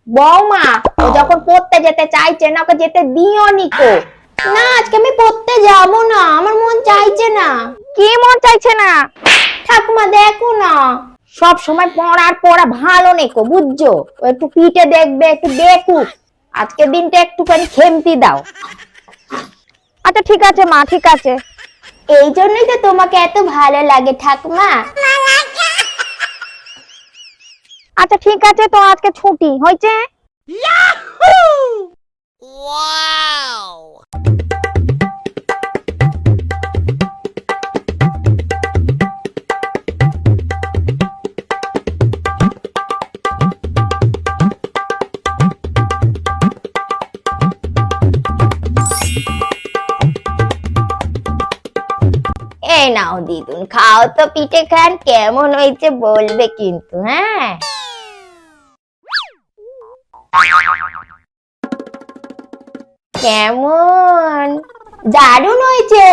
বৌমা, ও যখন পড়তে যেতে চাইছে না ওকে যেতে দিও নিকো। না, আজকে আমি পড়তে যাব না, আমার মন চাইছে না। কি মন চাইছে না? ঠাকুমা দেখো না, সব সময় পড়ার পড়া ভালো নেকো, বুঝছো? ও একটু পিঠে দেখবে, একটু দেখুক। আজকের দিনটা একটুখানি খেমতি দাও। আচ্ছা ঠিক আছে মা, ঠিক আছে। এই জন্যই তো তোমাকে এত ভালো লাগে ঠাকুমা। আচ্ছা ঠিক আছে, তো আজকে ছুটি হয়েছে। এই নাও দিদুন, খাও তো পিঠে খান, কেমন হয়েছে বলবে কিন্তু, হ্যাঁ? কেমন? দারুণ হয়েছে।